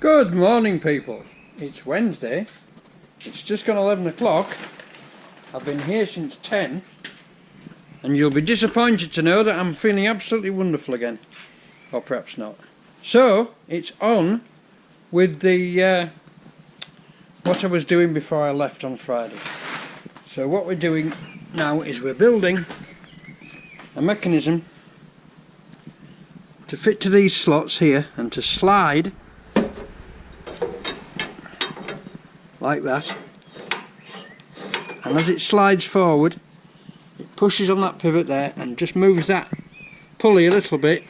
Good morning, people. It's Wednesday. It's just gone 11 o'clock. I've been here since 10, and you'll be disappointed to know that I'm feeling absolutely wonderful again. Or perhaps not. So, it's on with the what I was doing before I left on Friday. So what we're doing now is we're building a mechanism to fit to these slots here and to slide like that, and as it slides forward it pushes on that pivot there and just moves that pulley a little bit,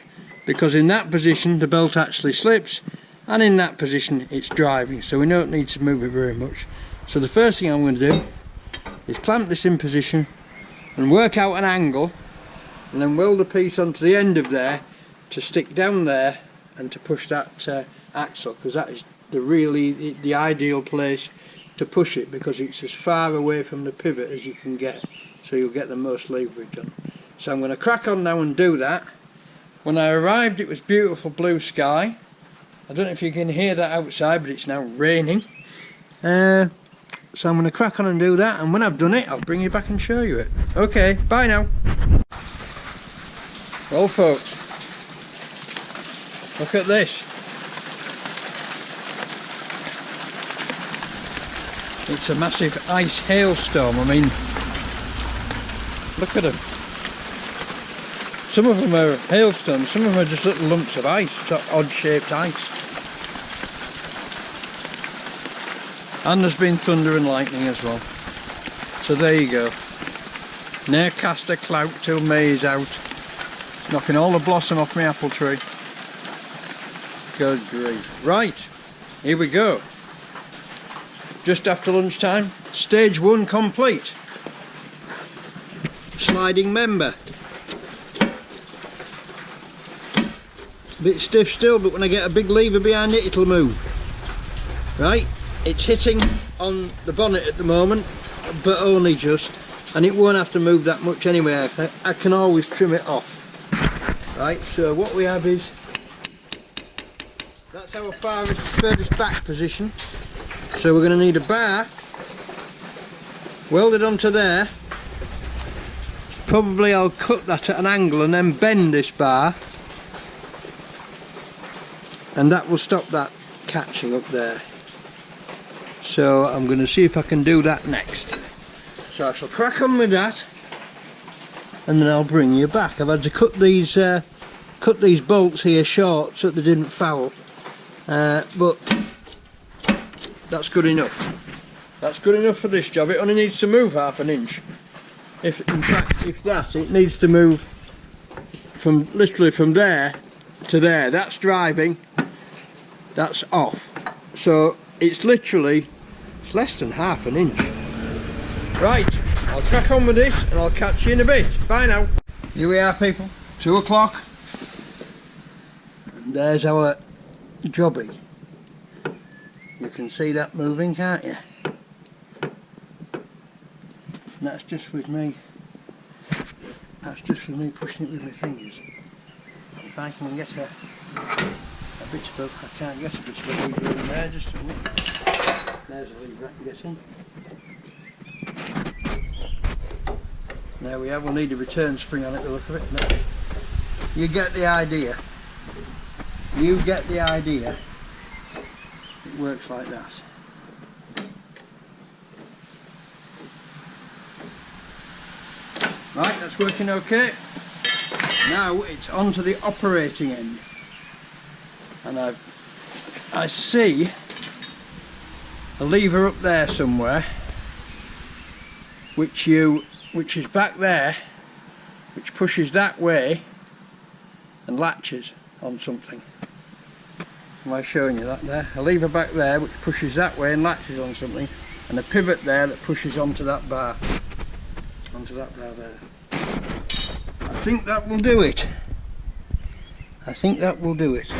because in that position the belt actually slips, and in that position it's driving, so we don't need to move it very much. So the first thing I'm going to do is clamp this in position and work out an angle, and then weld a piece onto the end of there to stick down there and to push that axle, because that is the ideal place to push it, because it's as far away from the pivot as you can get, so you'll get the most leverage on. So I'm going to crack on now and do that. When I arrived it was beautiful blue sky. I don't know if you can hear that outside, but it's now raining. So I'm going to crack on and do that, and when I've done it I'll bring you back and show you it. Okay, bye now. Well folks, look at this. It's a massive ice hailstorm. I mean, look at them. Some of them are hailstones, some of them are just little lumps of ice, sort of odd shaped ice. And there's been thunder and lightning as well. So there you go. Ne'er cast a clout till May is out. It's knocking all the blossom off my apple tree. Good grief. Right, here we go. Just after lunchtime, stage 1 complete. Sliding member. A bit stiff still, but when I get a big lever behind it, it'll move. Right, it's hitting on the bonnet at the moment, but only just, and it won't have to move that much anyway. I can always trim it off. Right, so what we have is, that's our furthest back position. So we're going to need a bar welded onto there. Probably I'll cut that at an angle and then bend this bar, and that will stop that catching up there. So I'm going to see if I can do that next. So I shall crack on with that, and then I'll bring you back. I've had to cut these bolts here short so that they didn't foul, but that's good enough. That's good enough for this job. It only needs to move ½ an inch. In fact, it needs to move from literally from there to there. That's driving, that's off. So it's literally, it's less than ½ an inch. Right, I'll crack on with this and I'll catch you in a bit. Bye now. Here we are, people, 2 o'clock. And there's our jobby. You can see that moving, can't you? And that's just with me. That's just with me pushing it with my fingers. If I can get a bit of, I can't get a bit of a lever in there, just a minute. There's a lever I can get in. There we are. We'll need a return spring on it, the look of it. No. You get the idea. You get the idea. It works like that. Right, that's working okay. Now it's on to the operating end, and I see a lever up there somewhere, which is back there, which pushes that way and latches on something. Am I showing you that there? A lever back there which pushes that way and latches on something, and a pivot there that pushes onto that bar. Onto that bar there. I think that will do it. I think that will do it.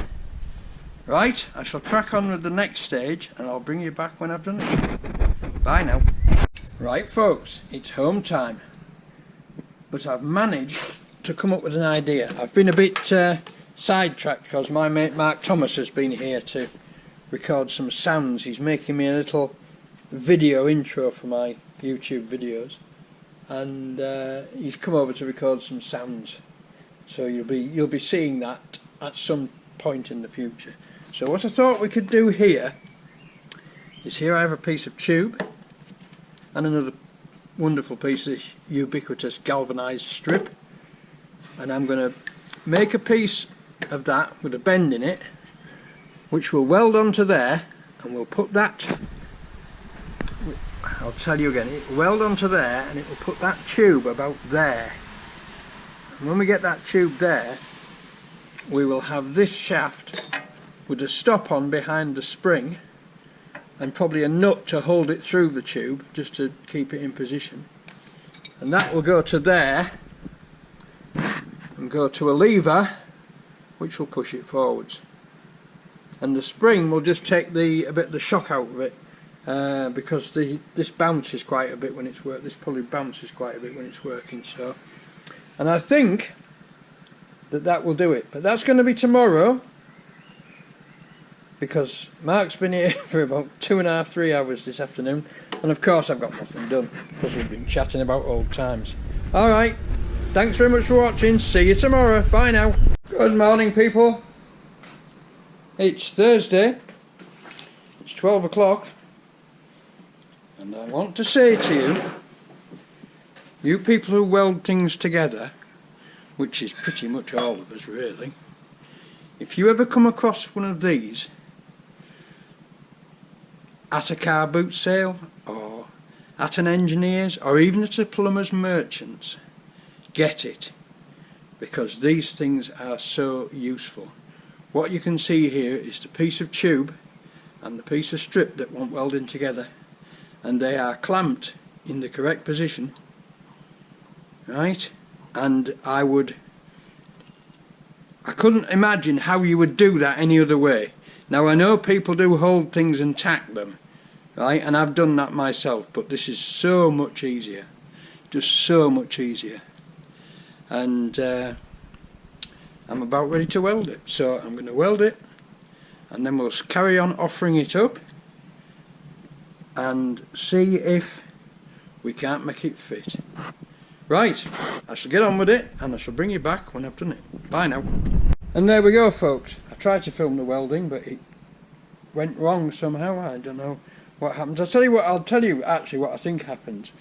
Right, I shall crack on with the next stage and I'll bring you back when I've done it. Bye now. Right folks, it's home time. But I've managed to come up with an idea. I've been a bit sidetracked because my mate Mark Thomas has been here to record some sounds. He's making me a little video intro for my YouTube videos, and he's come over to record some sounds. So you'll be seeing that at some point in the future. So what I thought we could do here is, here I have a piece of tube and another wonderful piece of this ubiquitous galvanised strip, and I'm going to make a piece of that with a bend in it, which we'll weld onto there, and we'll put that, I'll tell you again, it will weld onto there, and it will put that tube about there. And when we get that tube there, we will have this shaft with a stop on behind the spring, and probably a nut to hold it through the tube, just to keep it in position. And that will go to there, and go to a lever, which will push it forwards. And the spring will just take a bit of the shock out of it, because this bounces quite a bit when it's this pulley bounces quite a bit when it's working. So, and I think that will do it. But that's going to be tomorrow, because Mark's been here for about 2.5 to 3 hours this afternoon, and of course I've got nothing done because we've been chatting about old times. Alright, thanks very much for watching, see you tomorrow, bye now. Good morning people, it's Thursday, it's 12 o'clock, and I want to say to you people who weld things together, which is pretty much all of us really, if you ever come across one of these at a car boot sale, or at an engineer's, or even at a plumber's merchant's, get it, because these things are so useful. What you can see here is the piece of tube and the piece of strip that want welding together, and they are clamped in the correct position, right? And I couldn't imagine how you would do that any other way. Now I know people do hold things and tack them, right, and I've done that myself, but this is so much easier, just so much easier. And I'm about ready to weld it, so I'm going to weld it, and then we'll carry on offering it up and see if we can't make it fit. Right, I shall get on with it, and I shall bring you back when I've done it. Bye now. And there we go folks, I tried to film the welding, but it went wrong somehow. I don't know what happens. I'll tell you actually what I think happens.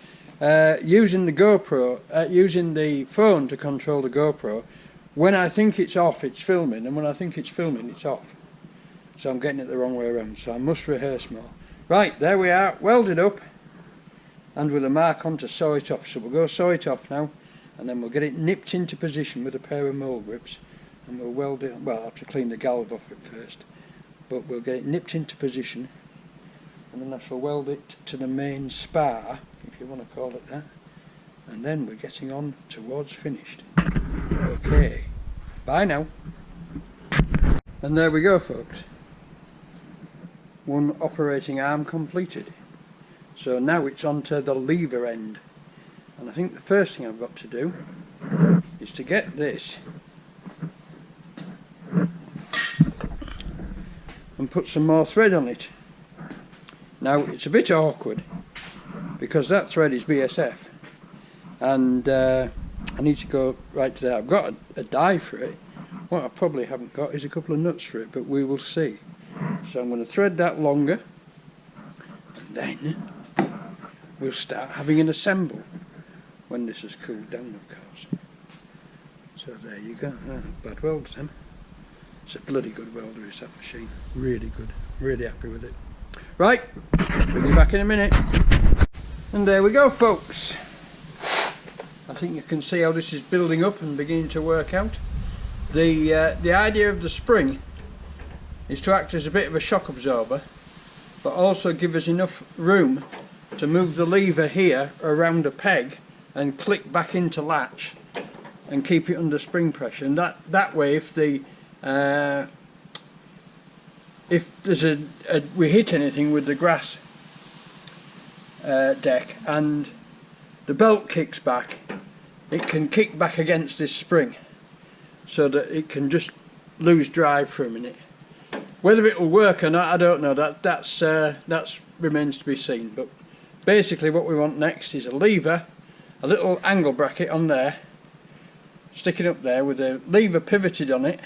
Using the GoPro, using the phone to control the GoPro, when I think it's off it's filming, and when I think it's filming it's off. So I'm getting it the wrong way around, so I must rehearse more. Right, there we are, welded up, and with a mark on to saw it off. So we'll go saw it off now, and then we'll get it nipped into position with a pair of mole grips, and we'll weld it. Well, I'll have to clean the galv off it first, but we'll get it nipped into position, and then I shall weld it to the main spar, if you want to call it that, and then we're getting on towards finished. Okay, bye now. And there we go folks, one operating arm completed. So now it's on to the lever end, and I think the first thing I've got to do is to get this and put some more thread on it. Now it's a bit awkward because that thread is BSF, and I need to go right to there. I've got a die for it. What I probably haven't got is a couple of nuts for it, but we will see. So I'm going to thread that longer, and then we'll start having an assemble when this has cooled down, of course. So there you go. Bad welds then. It's a bloody good welder, is that machine. Really good. Really happy with it. Right, bring you back in a minute. And there we go folks. I think you can see how this is building up and beginning to work out. The idea of the spring is to act as a bit of a shock absorber, but also give us enough room to move the lever here around a peg and click back into latch and keep it under spring pressure. And that way, if there's we hit anything with the grass deck and the belt kicks back, it can kick back against this spring so that it can just lose drive for a minute. Whether it will work or not, I don't know. That's remains to be seen. But basically what we want next is a lever, a little angle bracket on there, sticking up there with a lever pivoted on it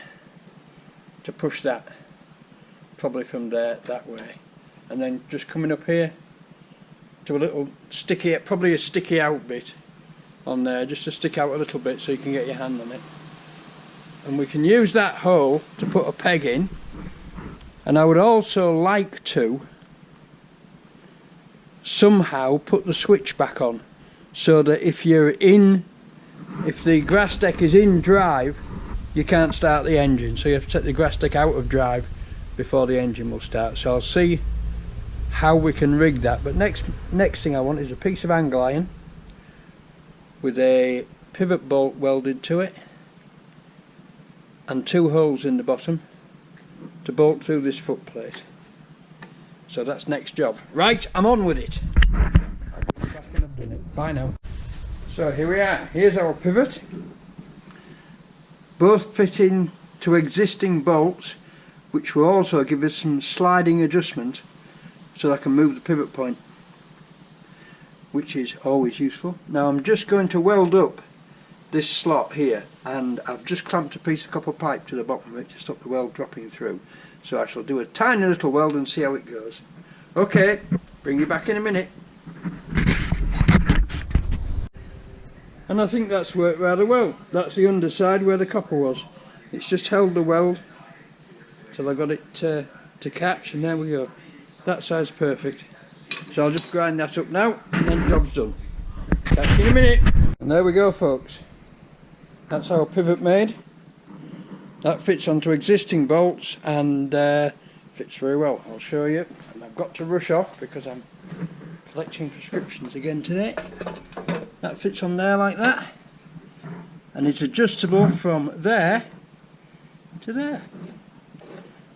to push that, probably from there that way, and then just coming up here to a little sticky, probably a sticky out bit on there, just to stick out a little bit so you can get your hand on it. And we can use that hole to put a peg in. And I would also like to somehow put the switch back on, so that if the grass deck is in drive, you can't start the engine, so you have to take the grass deck out of drive before the engine will start. So I'll see how we can rig that. But next thing I want is a piece of angle iron with a pivot bolt welded to it and 2 holes in the bottom to bolt through this foot plate. So that's next job. Right, I'm on with it. Bye now. So here we are. Here's our pivot. Both fit in to existing bolts, which will also give us some sliding adjustment so that I can move the pivot point, which is always useful. Now I'm just going to weld up this slot here, and I've just clamped a piece of copper pipe to the bottom of it to stop the weld dropping through. So I shall do a tiny little weld and see how it goes. Okay, bring you back in a minute. And I think that's worked rather well. That's the underside where the copper was. It's just held the weld till I got it to catch, and there we go. That side's perfect. So I'll just grind that up now, and then the job's done. Catch you in a minute. And there we go, folks. That's our pivot made. That fits onto existing bolts and fits very well. I'll show you. And I've got to rush off because I'm collecting prescriptions again today. That fits on there like that, and it's adjustable from there to there,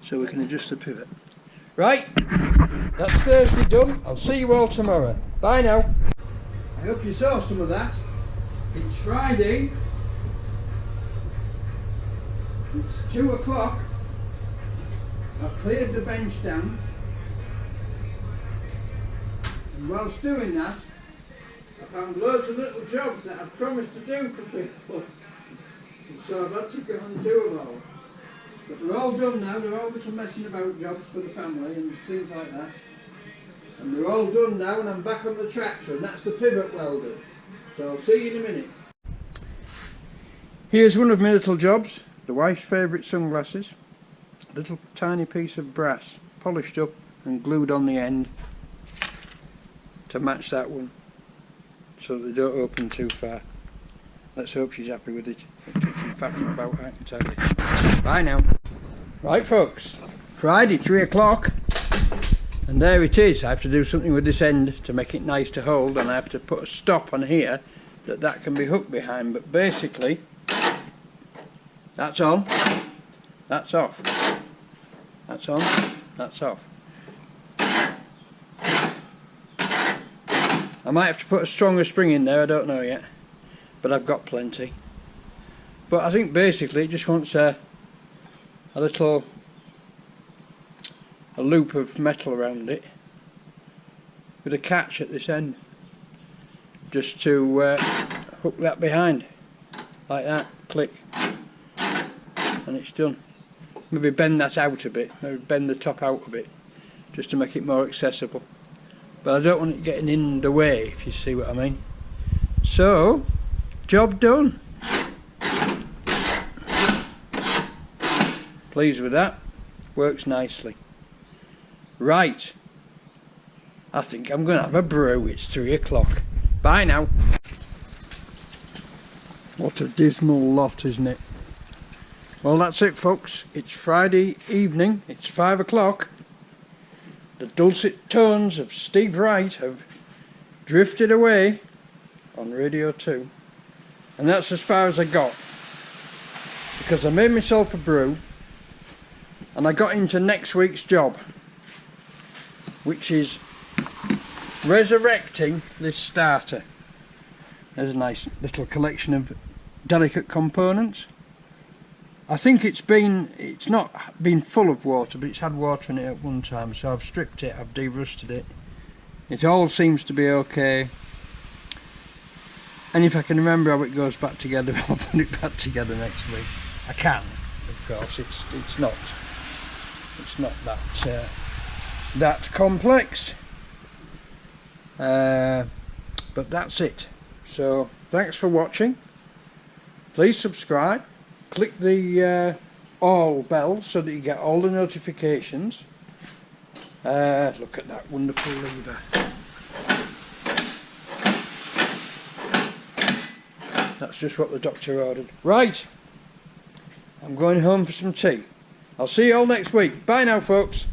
so we can adjust the pivot. Right, that's Thursday done. I'll see you all tomorrow. Bye now. I hope you saw some of that. It's Friday. It's 2 o'clock. I've cleared the bench down, and whilst doing that, I found loads of little jobs that I've promised to do for people, so I've had to go and do them all. But they're all done now. They're all little messing about jobs for the family and things like that. And they're all done now, and I'm back on the tractor, and that's the pivot welder. So I'll see you in a minute. Here's one of my little jobs, the wife's favourite sunglasses. A little tiny piece of brass, polished up and glued on the end to match that one, so they don't open too far. Let's hope she's happy with it. It took some faffing about, I can tell you. Bye now. Right folks, Friday 3 o'clock, and there it is. I have to do something with this end to make it nice to hold, and I have to put a stop on here that can be hooked behind. But basically, that's on, that's off, that's on, that's off. I might have to put a stronger spring in there, I don't know yet, but I've got plenty. But I think basically it just wants a loop of metal around it with a catch at this end, just to hook that behind, like that, click, and it's done. Maybe bend that out a bit, maybe bend the top out a bit, just to make it more accessible. But I don't want it getting in the way, if you see what I mean. So, job done. Pleased with that. Works nicely. Right. I think I'm going to have a brew. It's 3 o'clock. Bye now. What a dismal lot, isn't it? Well, that's it, folks. It's Friday evening. It's 5 o'clock. The dulcet tones of Steve Wright have drifted away on Radio 2, and that's as far as I got, because I made myself a brew and I got into next week's job, which is resurrecting this starter. There's a nice little collection of delicate components. I think it's not been full of water, but it's had water in it at one time, so I've stripped it, I've de-rusted it. It all seems to be okay. And if I can remember how it goes back together, I'll put it back together next week. I can, of course. It's not that complex. But that's it. So thanks for watching. Please subscribe. Click the all bell so that you get all the notifications. Look at that wonderful lever. That's just what the doctor ordered. Right, I'm going home for some tea. I'll see you all next week. Bye now, folks.